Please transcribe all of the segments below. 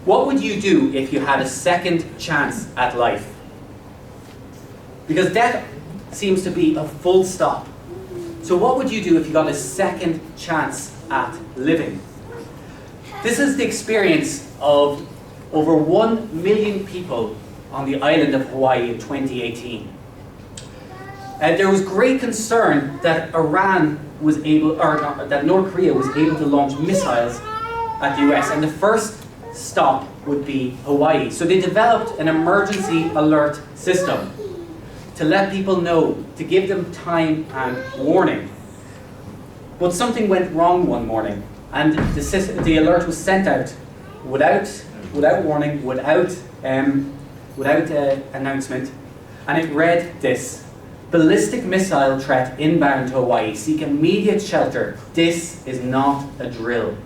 What would you do if you had a second chance at life? Because death seems to be a full stop. So what would you do if you got a second chance at living? This is the experience of over 1 million people on the island of Hawaii in 2018. There was great concern that that North Korea was able to launch missiles at the US, and the first stop would be Hawaii. So they developed an emergency alert system to let people know, to give them time and warning. But something went wrong one morning, and the alert was sent out without warning, without announcement, and it read this: ballistic missile threat inbound to Hawaii. Seek immediate shelter. This is not a drill.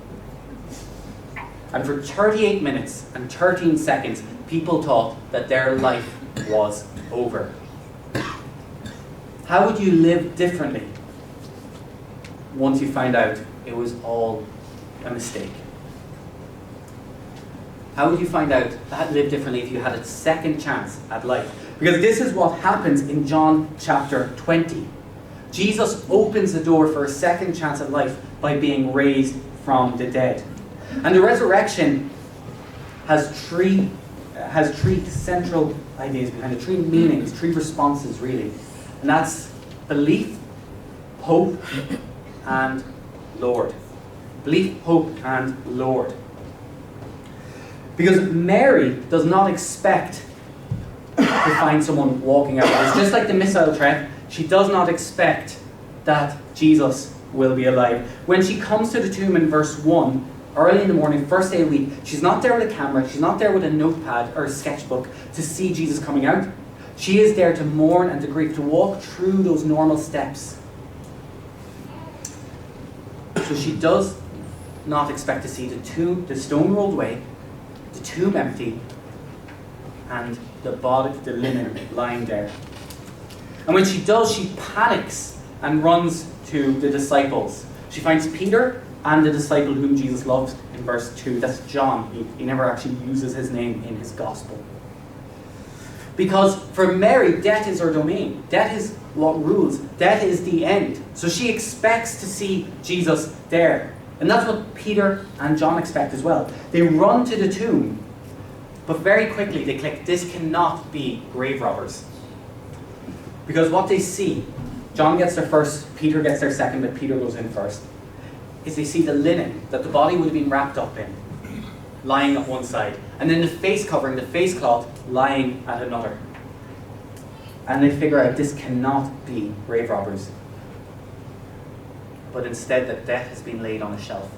And for 38 minutes and 13 seconds, people thought that their life was over. How would you live differently once you find out it was all a mistake? How would you live differently if you had a second chance at life? Because this is what happens in John chapter 20. Jesus opens the door for a second chance at life by being raised from the dead. And the resurrection has three central ideas behind it, three meanings, three responses really. And that's belief, hope, and Lord. Belief, hope, and Lord. Because Mary does not expect to find someone walking out. It's just like the missile threat. She does not expect that Jesus will be alive. When she comes to the tomb in verse 1, early in the morning, first day of the week, she's not there with a camera, she's not there with a notepad or a sketchbook to see Jesus coming out. She is there to mourn and to grieve, to walk through those normal steps. So she does not expect to see the stone rolled away, the tomb empty, and the body, the linen lying there. And when she does, she panics and runs to the disciples. She finds Peter and the disciple whom Jesus loved in verse 2. That's John. He never actually uses his name in his gospel. Because for Mary, death is her domain. Death is what rules. Death is the end. So she expects to see Jesus there. And that's what Peter and John expect as well. They run to the tomb, but very quickly they click, this cannot be grave robbers. Because what they see, John gets there first, Peter gets there second, but Peter goes in first, is they see the linen that the body would have been wrapped up in, lying at one side, and then the face covering, the face cloth, lying at another. And they figure out this cannot be grave robbers, but instead that death has been laid on a shelf.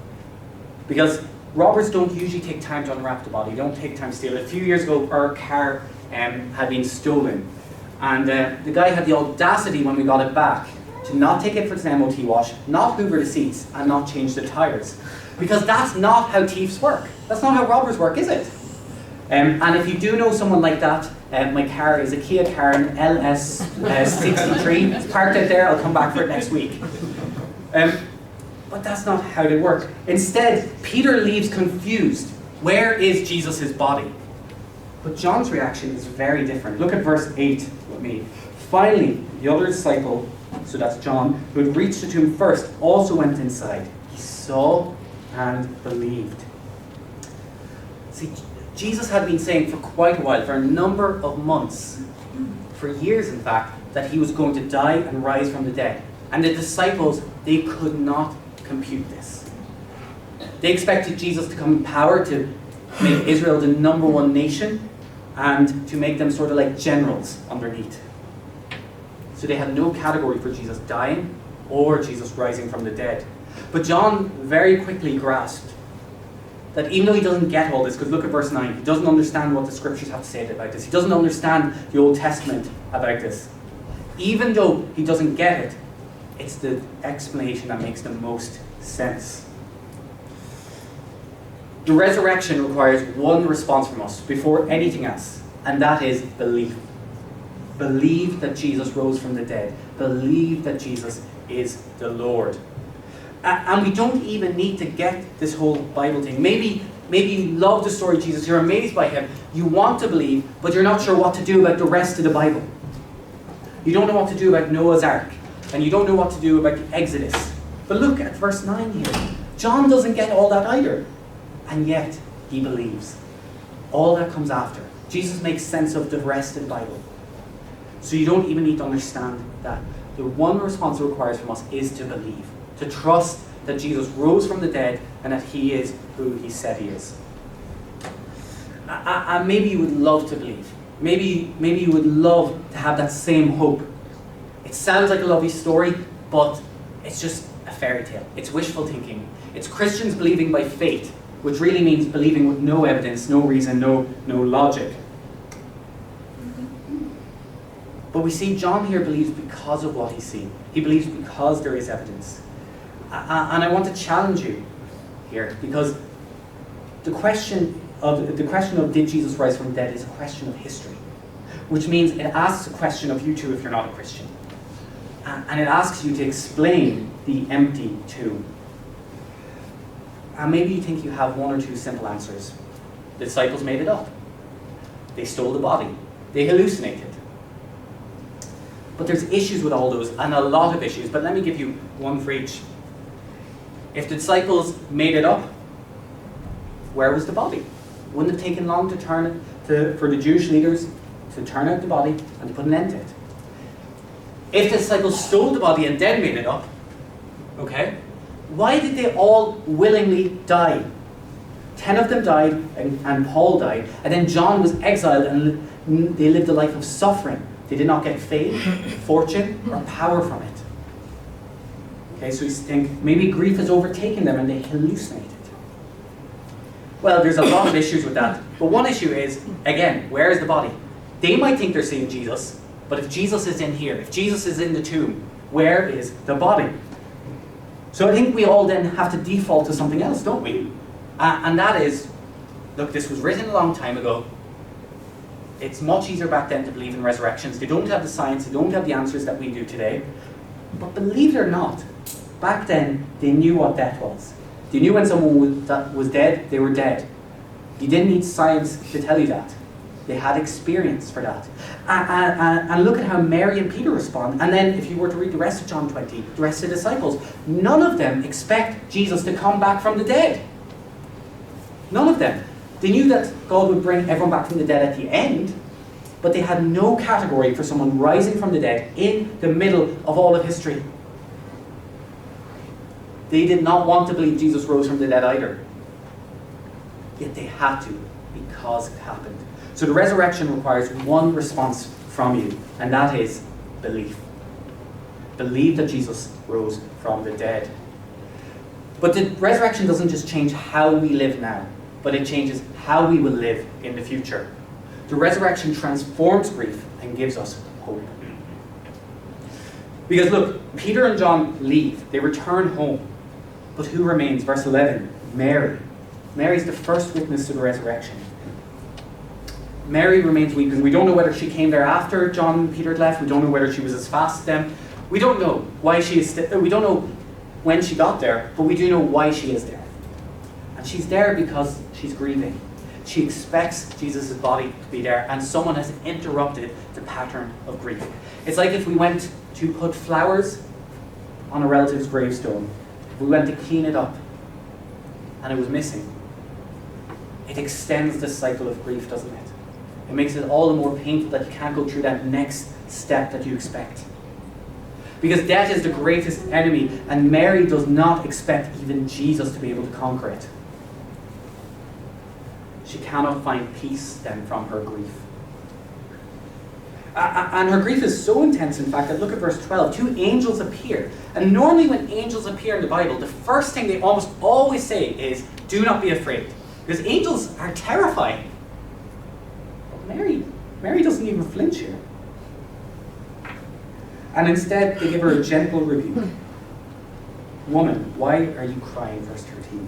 Because robbers don't usually take time to unwrap the body, they don't take time to steal it. A few years ago, our car had been stolen, and the guy had the audacity when we got it back to not take it for its MOT wash, not hoover the seats, and not change the tyres. Because that's not how thieves work. That's not how robbers work, is it? And if you do know someone like that, my car is a Kia Carn LS63. It's parked out there, I'll come back for it next week. But that's not how they work. Instead, Peter leaves confused. Where is Jesus' body? But John's reaction is very different. Look at verse 8 with me. Finally, the other disciple, so that's John, who had reached the tomb first, also went inside. He saw and believed. See, Jesus had been saying for quite a while, for a number of months, for years in fact, that he was going to die and rise from the dead. And the disciples, they could not compute this. They expected Jesus to come in power to make Israel the number one nation and to make them sort of like generals underneath. So they had no category for Jesus dying or Jesus rising from the dead. But John very quickly grasped that even though he doesn't get all this, because look at verse 9, he doesn't understand what the scriptures have to say about this. He doesn't understand the Old Testament about this. Even though he doesn't get it, it's the explanation that makes the most sense. The resurrection requires one response from us before anything else, and that is belief. Believe that Jesus rose from the dead. Believe that Jesus is the Lord. And we don't even need to get this whole Bible thing. Maybe Maybe you love the story of Jesus, you're amazed by him, you want to believe, but you're not sure what to do about the rest of the Bible. You don't know what to do about Noah's Ark, and you don't know what to do about the Exodus. But look at verse 9 here. John doesn't get all that either, and yet he believes. All that comes after. Jesus makes sense of the rest of the Bible. So you don't even need to understand that. The one response it requires from us is to believe, to trust that Jesus rose from the dead and that he is who he said he is. And maybe you would love to believe. Maybe you would love to have that same hope. It sounds like a lovely story, but it's just a fairy tale. It's wishful thinking. It's Christians believing by faith, which really means believing with no evidence, no reason, no logic. But we see John here believes because of what he's seen. He believes because there is evidence. And I want to challenge you here, because the question of did Jesus rise from the dead is a question of history, which means it asks a question of you too if you're not a Christian. And it asks you to explain the empty tomb. And maybe you think you have one or two simple answers. The disciples made it up. They stole the body. They hallucinated. But there's issues with all those, and a lot of issues. But let me give you one for each. If the disciples made it up, where was the body? It wouldn't have taken long for the Jewish leaders to turn out the body and to put an end to it. If the disciples stole the body and then made it up, okay, why did they all willingly die? 10 of them died, and Paul died, and then John was exiled, and they lived a life of suffering. They did not get fame, fortune, or power from it. Okay, so you think maybe grief has overtaken them and they hallucinated. Well, there's a lot of issues with that. But one issue is, again, where is the body? They might think they're seeing Jesus, but if Jesus is in here, if Jesus is in the tomb, where is the body? So I think we all then have to default to something else, don't we? And that is, look, this was written a long time ago. It's much easier back then to believe in resurrections. They don't have the science, they don't have the answers that we do today. But believe it or not, back then they knew what death was. They knew when someone was dead, they were dead. You didn't need science to tell you that. They had experience for that. And look at how Mary and Peter respond. And then if you were to read the rest of John 20, the rest of the disciples, none of them expect Jesus to come back from the dead. None of them. They knew that God would bring everyone back from the dead at the end, but they had no category for someone rising from the dead in the middle of all of history. They did not want to believe Jesus rose from the dead either. Yet they had to, because it happened. So the resurrection requires one response from you, and that is belief. Believe that Jesus rose from the dead. But the resurrection doesn't just change how we live now, but it changes how we will live in the future. The resurrection transforms grief and gives us hope. Because look, Peter and John leave. They return home. But who remains? Verse 11, Mary. Mary's the first witness to the resurrection. Mary remains weeping. We don't know whether she came there after John and Peter had left. We don't know whether she was as fast as them. We don't know why she is. We don't know when she got there, but we do know why she is there. And she's there because she's grieving. She expects Jesus' body to be there, and someone has interrupted the pattern of grief. It's like if we went to put flowers on a relative's gravestone. We went to clean it up, and it was missing. It extends the cycle of grief, doesn't it? It makes it all the more painful that you can't go through that next step that you expect. Because death is the greatest enemy, and Mary does not expect even Jesus to be able to conquer it. She cannot find peace then from her grief. And her grief is so intense, in fact, that look at verse 12. 2 angels appear. And normally when angels appear in the Bible, the first thing they almost always say is, do not be afraid. Because angels are terrifying. But Mary doesn't even flinch here. And instead, they give her a gentle rebuke. Woman, why are you crying? Verse 13.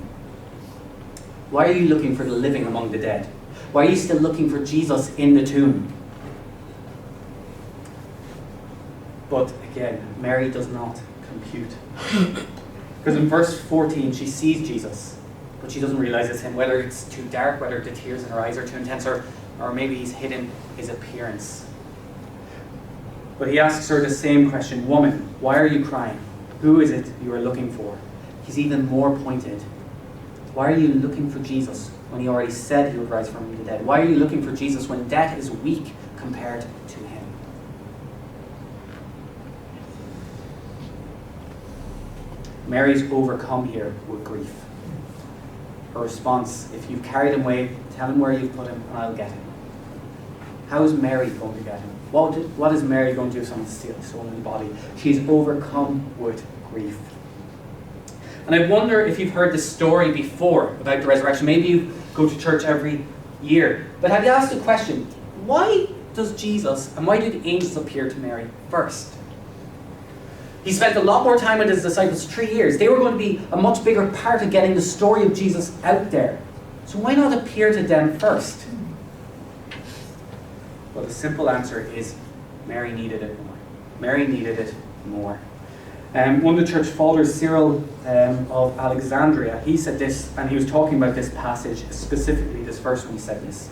Why are you looking for the living among the dead? Why are you still looking for Jesus in the tomb? But again, Mary does not compute. Because in verse 14, she sees Jesus, but she doesn't realize it's him, whether it's too dark, whether the tears in her eyes are too intense, or maybe he's hidden his appearance. But he asks her the same question, "Woman, why are you crying? Who is it you are looking for?" He's even more pointed. Why are you looking for Jesus when he already said he would rise from the dead? Why are you looking for Jesus when death is weak compared to him? Mary's overcome here with grief. Her response, "If you've carried him away, tell him where you've put him and I'll get him." How is Mary going to get him? What is Mary going to do if someone steals his stolen body? She's overcome with grief. And I wonder if you've heard this story before about the resurrection. Maybe you go to church every year. But have you asked the question, why does Jesus, and why did angels appear to Mary first? He spent a lot more time with his disciples, 3 years. They were going to be a much bigger part of getting the story of Jesus out there. So why not appear to them first? Well, the simple answer is Mary needed it more. Mary needed it more. One of the church fathers, Cyril of Alexandria, he said this, and he was talking about this passage, specifically this verse when he said this.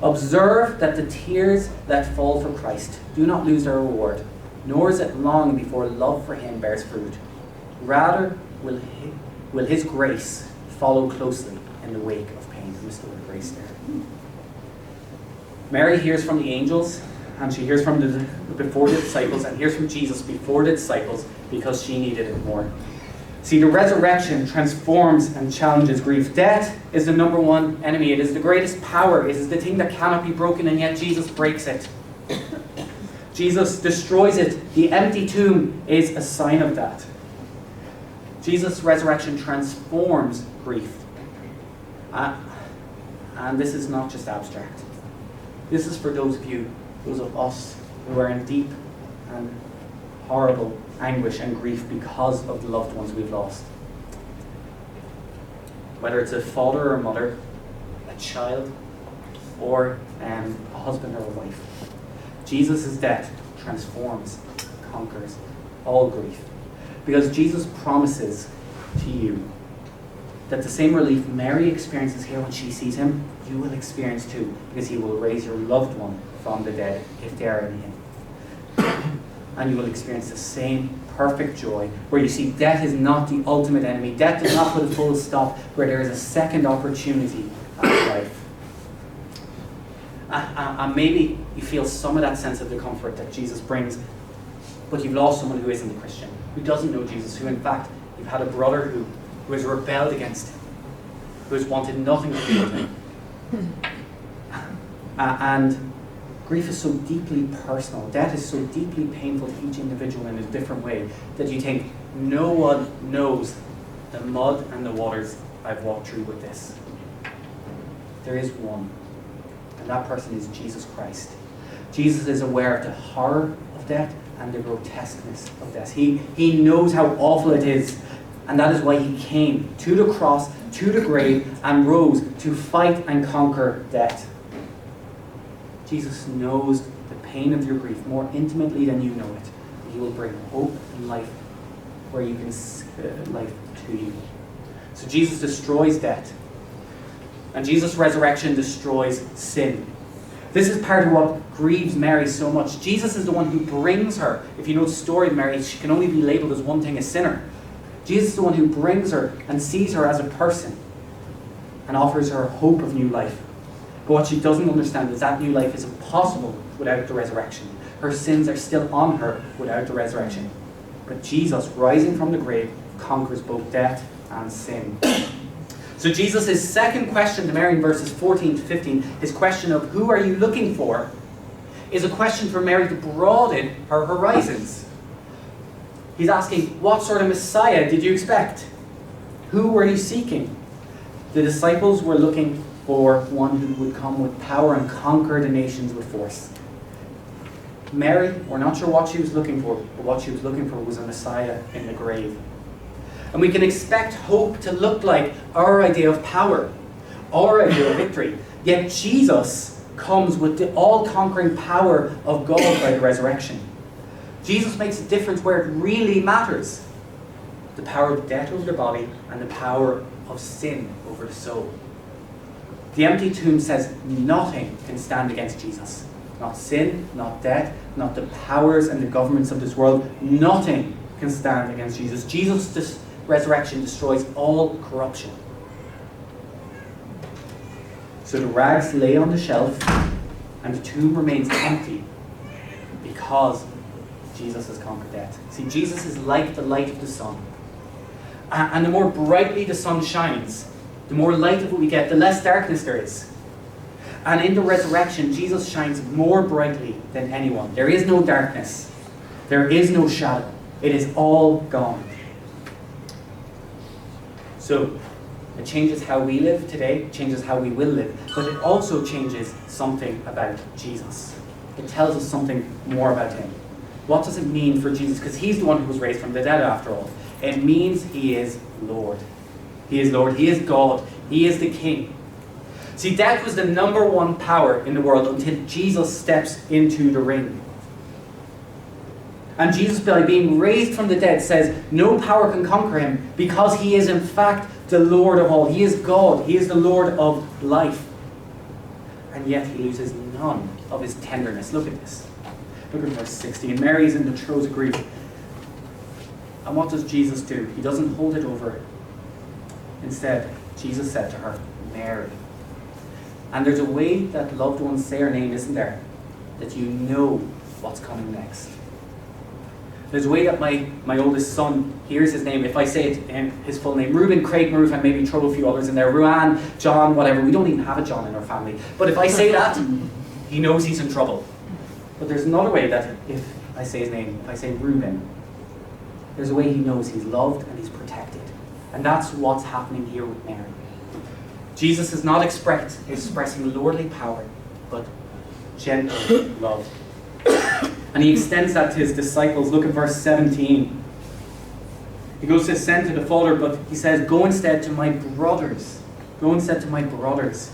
"Observe that the tears that fall for Christ do not lose their reward, nor is it long before love for him bears fruit. Rather will his grace follow closely in the wake of pain." I missed the word grace there. Mary hears from the angels, and she hears from before the disciples, and hears from Jesus before the disciples, because she needed it more. See, the resurrection transforms and challenges grief. Death is the number one enemy. It is the greatest power. It is the thing that cannot be broken, and yet Jesus breaks it. Jesus destroys it. The empty tomb is a sign of that. Jesus' resurrection transforms grief. And this is not just abstract. This is for those of us who are in deep and horrible anguish and grief because of the loved ones we've lost. Whether it's a father or a mother, a child, or a husband or a wife. Jesus' death transforms, conquers all grief. Because Jesus promises to you that the same relief Mary experiences here when she sees him, you will experience too, because he will raise your loved one from the dead if they are in him. And you will experience the same perfect joy where you see death is not the ultimate enemy. Death does not put a full stop, where there is a second opportunity at life. And maybe you feel some of that sense of the comfort that Jesus brings, but you've lost someone who isn't a Christian, who doesn't know Jesus, who in fact you've had a brother who has rebelled against him, who has wanted nothing to do with him. And grief is so deeply personal. Death is so deeply painful to each individual in a different way that you think, no one knows the mud and the waters I've walked through with this. There is one, and that person is Jesus Christ. Jesus is aware of the horror of death and the grotesqueness of death. He knows how awful it is, and that is why he came to the cross, to the grave, and rose to fight and conquer death. Jesus knows the pain of your grief more intimately than you know it. He will bring hope and life where you can life to you. So Jesus destroys death, and Jesus' resurrection destroys sin. This is part of what grieves Mary so much. Jesus is the one who brings her. If you know the story of Mary, she can only be labeled as one thing, a sinner. Jesus is the one who brings her and sees her as a person and offers her hope of new life. But what she doesn't understand is that new life is impossible without the resurrection. Her sins are still on her without the resurrection. But Jesus, rising from the grave, conquers both death and sin. So Jesus' second question to Mary in verses 14 to 15, his question of who are you looking for, is a question for Mary to broaden her horizons. He's asking, what sort of Messiah did you expect? Who were you seeking? The disciples were looking for one who would come with power and conquer the nations with force. Mary, we're not sure what she was looking for, but what she was looking for was a Messiah in the grave. And we can expect hope to look like our idea of power, our idea of victory. Yet Jesus comes with the all-conquering power of God by the resurrection. Jesus makes a difference where it really matters. The power of death over the body and the power of sin over the soul. The empty tomb says nothing can stand against Jesus. Not sin, not death, not the powers and the governments of this world. Nothing can stand against Jesus. Jesus' resurrection destroys all corruption. So the rags lay on the shelf and the tomb remains empty because Jesus has conquered death. See, Jesus is like the light of the sun. And the more brightly the sun shines, the more light of it we get, the less darkness there is. And in the resurrection, Jesus shines more brightly than anyone. There is no darkness. There is no shadow. It is all gone. So, it changes how we live today, it changes how we will live, but it also changes something about Jesus. It tells us something more about him. What does it mean for Jesus? Because he's the one who was raised from the dead after all. It means he is Lord. He is Lord. He is God. He is the King. See, death was the number one power in the world until Jesus steps into the ring. And Jesus, by being raised from the dead, says no power can conquer him because he is in fact the Lord of all. He is God. He is the Lord of life. And yet he loses none of his tenderness. Look at this. Look at verse 16. Mary is in the throes of grief. And what does Jesus do? He doesn't hold it over. Instead, Jesus said to her, Mary. And there's a way that loved ones say her name, isn't there? That you know what's coming next. There's a way that my oldest son hears his name. If I say it in his full name, Reuben Craig Maroof, and maybe throw a few others in there, Ruan, John, whatever. We don't even have a John in our family. But if I say that, he knows he's in trouble. But there's another way that if I say his name, if I say Reuben, there's a way he knows he's loved and he's protected. And that's what's happening here with Mary. Jesus is not expressing lordly power, but gentle love. And he extends that to his disciples. Look at verse 17. He goes to send to the Father, but he says, go instead to my brothers. Go instead to my brothers.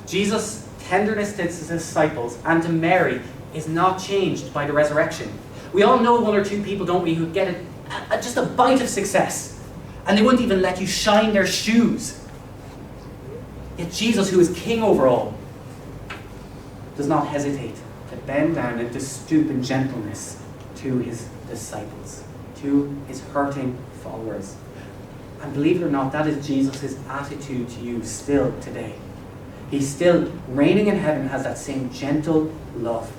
Jesus' tenderness to his disciples and to Mary is not changed by the resurrection. We all know one or two people, don't we, who get just a bite of success. And they wouldn't even let you shine their shoes. Yet Jesus, who is king over all, does not hesitate to bend down and to stoop in gentleness to his disciples, to his hurting followers. And believe it or not, that is Jesus' attitude to you still today. He's still reigning in heaven, has that same gentle love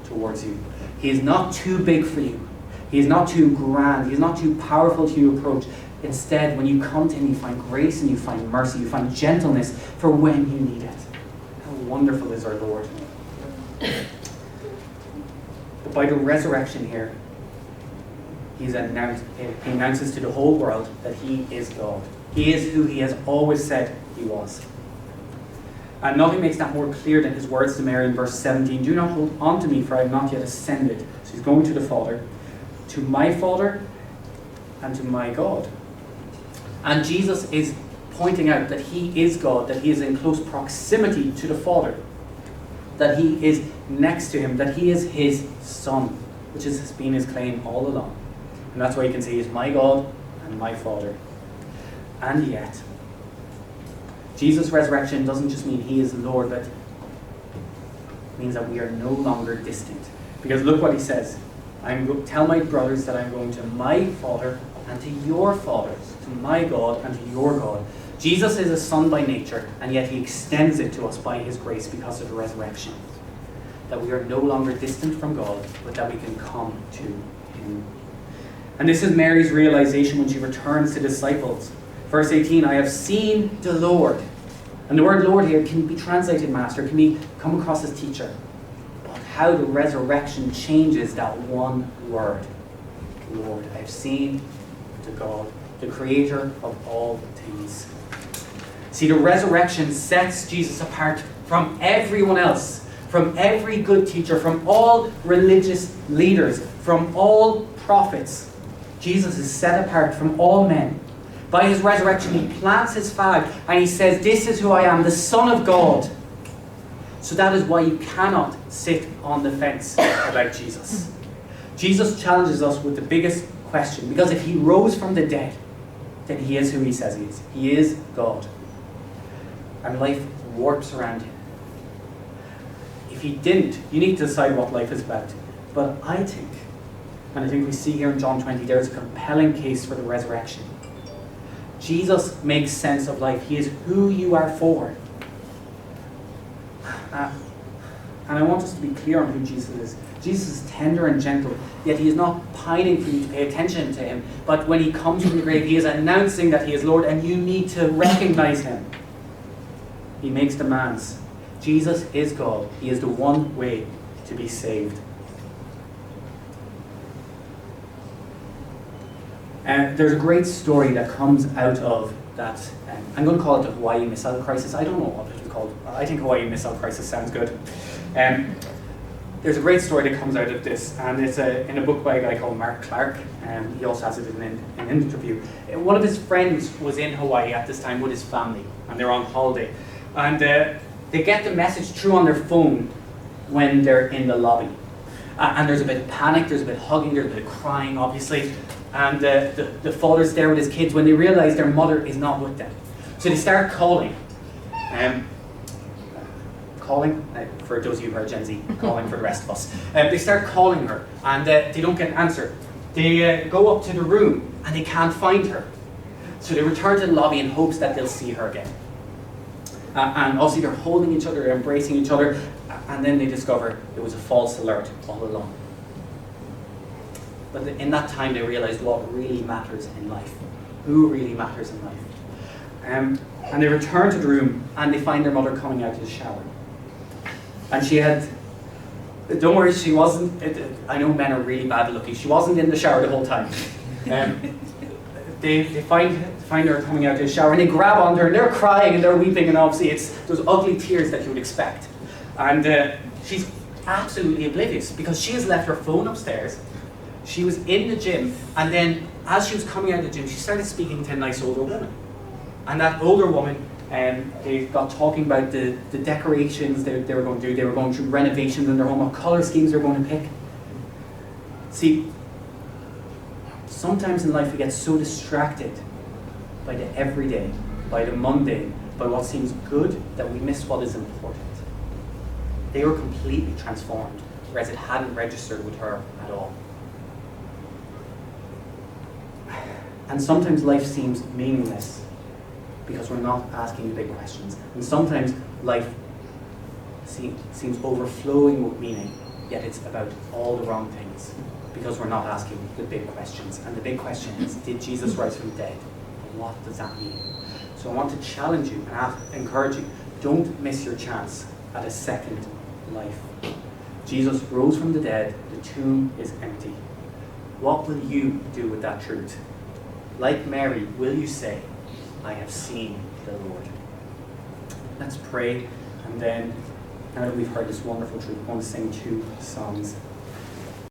towards you. He is not too big for you. He is not too grand. He is not too powerful to you approach. Instead, when you come to him, you find grace and you find mercy. You find gentleness for when you need it. How wonderful is our Lord. But by the resurrection here, he announces to the whole world that he is God. He is who he has always said he was. And nothing makes that more clear than his words to Mary in verse 17. Do not hold on to me, for I have not yet ascended. So he's going to the Father, to my Father and to my God. And Jesus is pointing out that he is God, that he is in close proximity to the Father, that he is next to him, that he is his Son, which has been his claim all along. And that's why you can say he is my God and my Father. And yet, Jesus' resurrection doesn't just mean he is Lord, but it means that we are no longer distant. Because look what he says. Tell my brothers that I'm going to my Father and to your fathers, to my God and to your God. Jesus is a son by nature, and yet he extends it to us by his grace because of the resurrection. That we are no longer distant from God, but that we can come to him. And this is Mary's realization when she returns to disciples. Verse 18, I have seen the Lord. And the word Lord here can be translated master, can come across as teacher. But how the resurrection changes that one word. Lord, I have seen the God, the creator of all things. See, the resurrection sets Jesus apart from everyone else, from every good teacher, from all religious leaders, from all prophets. Jesus is set apart from all men. By his resurrection, he plants his flag and he says, this is who I am, the Son of God. So that is why you cannot sit on the fence about Jesus. Jesus challenges us with the biggest question, because if he rose from the dead, then he is who he says he is. He is God. And life warps around him. If he didn't, you need to decide what life is about. But I think, and I think we see here in John 20, there's a compelling case for the resurrection. Jesus makes sense of life. He is who you are for. And I want us to be clear on who Jesus is. Jesus is tender and gentle, yet he is not pining for you to pay attention to him. But when he comes from the grave, he is announcing that he is Lord, and you need to recognize him. He makes demands. Jesus is God. He is the one way to be saved. And there's a great story that comes out of that. I'm going to call it the Hawaii Missile Crisis. I don't know what it's called. I think Hawaii Missile Crisis sounds good. There's a great story that comes out of this, and it's in a book by a guy called Mark Clark. He also has it in an interview. One of his friends was in Hawaii at this time with his family, and they're on holiday. And they get the message through on their phone when they're in the lobby. And there's a bit of panic, there's a bit of hugging, there's a bit of crying, obviously. And the father's there with his kids when they realise their mother is not with them. So they start calling. For those of you who are Gen Z, calling for the rest of us. They start calling her, and they don't get an answer. They go up to the room, and they can't find her. So they return to the lobby in hopes that they'll see her again. And obviously they're holding each other, they're embracing each other, and then they discover it was a false alert all along. But in that time they realised what really matters in life. Who really matters in life. And they return to the room, and they find their mother coming out of the shower. And she had, don't worry, she wasn't, I know men are really bad looking, she wasn't in the shower the whole time. They find her coming out of the shower, and they grab onto her, and they're crying and they're weeping, and obviously it's those ugly tears that you would expect. And she's absolutely oblivious because she has left her phone upstairs. She was in the gym, and then as she was coming out of the gym, she started speaking to a nice older woman. And that older woman, they got talking about the decorations they were going to do. They were going through renovations in their home, what colour schemes they were going to pick. See, sometimes in life we get so distracted by the everyday, by the mundane, by what seems good, that we miss what is important. They were completely transformed, whereas it hadn't registered with her at all. And sometimes life seems meaningless because we're not asking the big questions. And sometimes life seems overflowing with meaning, yet it's about all the wrong things because we're not asking the big questions. And the big question is, did Jesus rise from the dead? And what does that mean? So I want to challenge you and encourage you, don't miss your chance at a second life. Jesus rose from the dead, the tomb is empty. What will you do with that truth? Like Mary, will you say, I have seen the Lord? Let's pray, and then, now that we've heard this wonderful truth, I want to sing 2 songs.